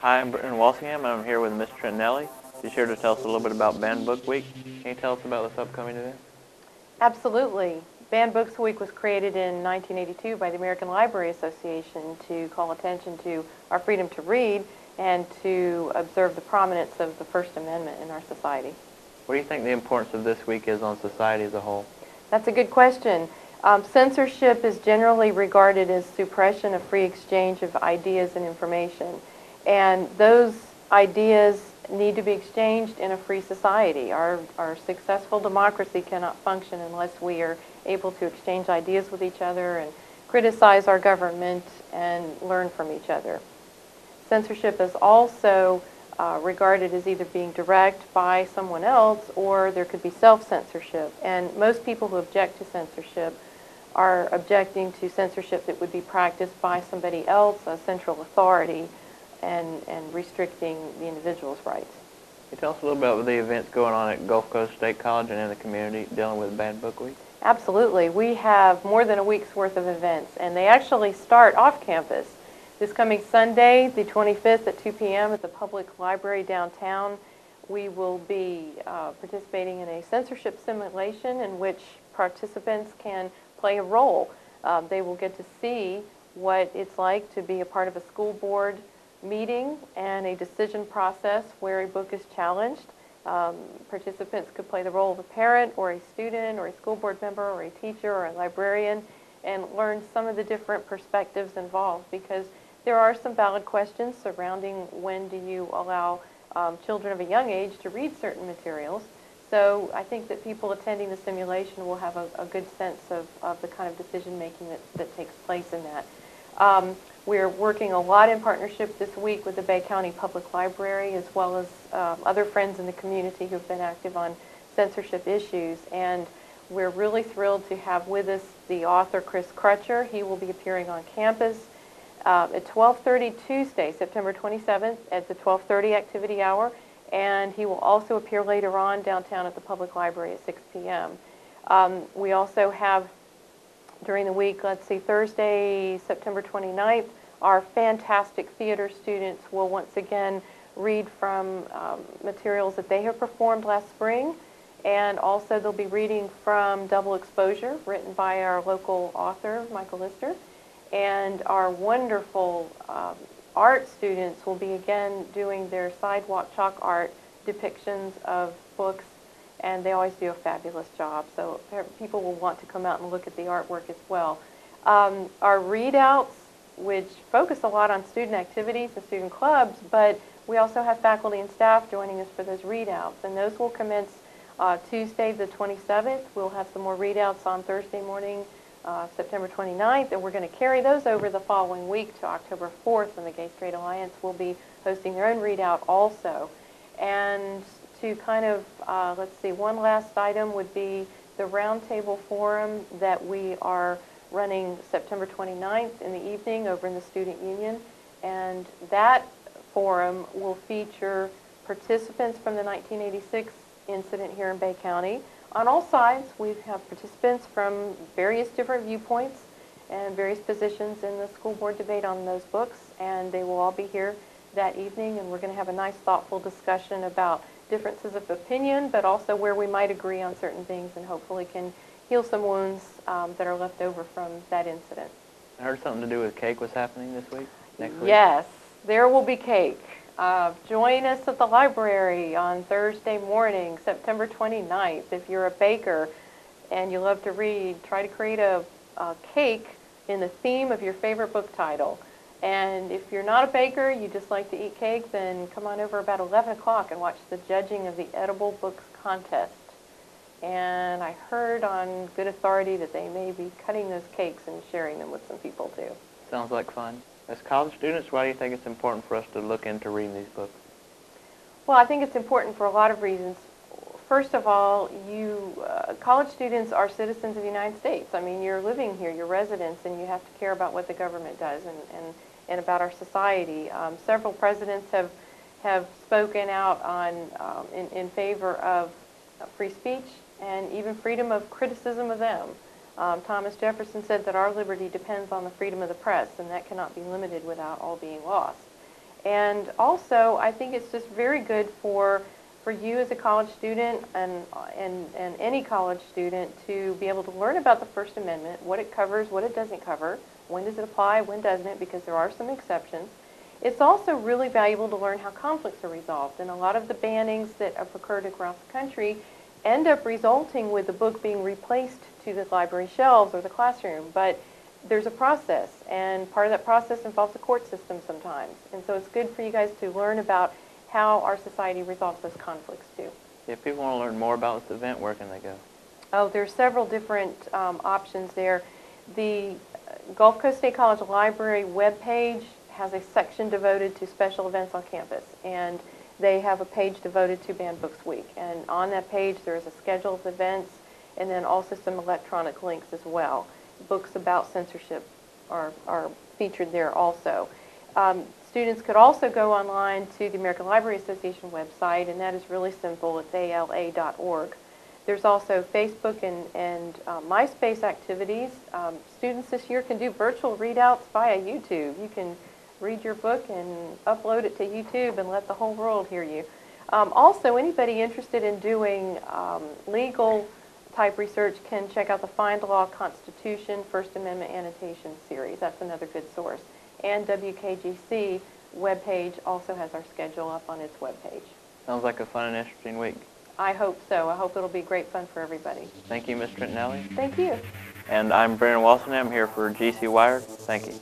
Hi, I'm Brennan Walsingham, and I'm here with Ms. Trentanelli. She's here to tell us a little bit about Banned Book Week. Can you tell us about this upcoming event? Absolutely. Banned Books Week was created in 1982 by the American Library Association to call attention to our freedom to read and to observe the prominence of the First Amendment in our society. What do you think the importance of this week is on society as a whole? That's a good question. Censorship is generally regarded as suppression of free exchange of ideas and information. And those ideas need to be exchanged in a free society. Our successful democracy cannot function unless we are able to exchange ideas with each other and criticize our government and learn from each other. Censorship is also regarded as either being direct by someone else or there could be self-censorship. And most people who object to censorship are objecting to censorship that would be practiced by somebody else, a central authority, and restricting the individual's rights. Can you tell us a little bit about the events going on at Gulf Coast State College and in the community dealing with Banned Book Week? Absolutely. We have more than a week's worth of events, and they actually start off campus. This coming Sunday, the 25th at 2 p.m. at the public library downtown, we will be participating in a censorship simulation in which participants can play a role. They will get to see what it's like to be a part of a school board meeting and a decision process where a book is challenged. Participants could play the role of a parent or a student or a school board member or a teacher or a librarian and learn some of the different perspectives involved, because there are some valid questions surrounding when do you allow children of a young age to read certain materials. So I think that people attending the simulation will have a good sense of the kind of decision making that takes place in that. We're working a lot in partnership this week with the Bay County Public Library as well as other friends in the community who have been active on censorship issues. And we're really thrilled to have with us the author Chris Crutcher. He will be appearing on campus at 12:30 Tuesday, September 27th at the 12:30 activity hour. And he will also appear later on downtown at the public library at 6 p.m. We also have during the week, let's see, Thursday, September 29th, our fantastic theater students will once again read from materials that they have performed last spring, and also they'll be reading from Double Exposure, written by our local author, Michael Lister, and our wonderful art students will be again doing their sidewalk chalk art depictions of books, and they always do a fabulous job. So people will want to come out and look at the artwork as well. Our readouts, which focus a lot on student activities and student clubs, but we also have faculty and staff joining us for those readouts, and those will commence Tuesday the 27th. We'll have some more readouts on Thursday morning, September 29th, and we're going to carry those over the following week to October 4th when the Gay Straight Alliance will be hosting their own readout also. And to kind of, let's see, one last item would be the roundtable forum that we are running September 29th in the evening over in the Student Union. And that forum will feature participants from the 1986 incident here in Bay County. On all sides, we have participants from various different viewpoints and various positions in the school board debate on those books, and they will all be here that evening, and we're going to have a nice, thoughtful discussion about differences of opinion, but also where we might agree on certain things and hopefully can heal some wounds that are left over from that incident. I heard something to do with cake was happening this week, next week? Yes, there will be cake. Join us at the library on Thursday morning, September 29th. If you're a baker and you love to read, try to create a cake in the theme of your favorite book title. And if you're not a baker, you just like to eat cake, then come on over about 11 o'clock and watch the judging of the Edible Books Contest. And I heard on good authority that they may be cutting those cakes and sharing them with some people too. Sounds like fun. As college students, why do you think it's important for us to look into reading these books? Well, I think it's important for a lot of reasons. First of all, college students are citizens of the United States. I mean, you're living here, you're residents, and you have to care about what the government does and about our society. Several presidents have spoken out in favor of free speech and even freedom of criticism of them. Thomas Jefferson said that our liberty depends on the freedom of the press, and that cannot be limited without all being lost. And also, I think it's just very good for you as a college student and any college student to be able to learn about the First Amendment, what it covers, what it doesn't cover, when does it apply, when doesn't it, because there are some exceptions. It's also really valuable to learn how conflicts are resolved, and a lot of the bannings that have occurred across the country end up resulting with the book being replaced to the library shelves or the classroom, but there's a process, and part of that process involves the court system sometimes, and so it's good for you guys to learn about how our society resolves those conflicts too. If people want to learn more about this event, where can they go? Oh, there's several different options there. The Gulf Coast State College Library webpage has a section devoted to special events on campus, and they have a page devoted to Banned Books Week. And on that page, there is a schedule of events, and then also some electronic links as well. Books about censorship are featured there also. Students could also go online to the American Library Association website, and that is really simple. It's ala.org. There's also Facebook and MySpace activities. Students this year can do virtual readouts via YouTube. You can read your book and upload it to YouTube and let the whole world hear you. Also, anybody interested in doing legal type research can check out the Find Law Constitution First Amendment Annotation series. That's another good source. And WKGC webpage also has our schedule up on its webpage. Sounds like a fun and interesting week. I hope so. I hope it'll be great fun for everybody. Thank you, Ms. Trentanelli. Thank you. And I'm Brennan Walsingham here for GC Wired. Thank you.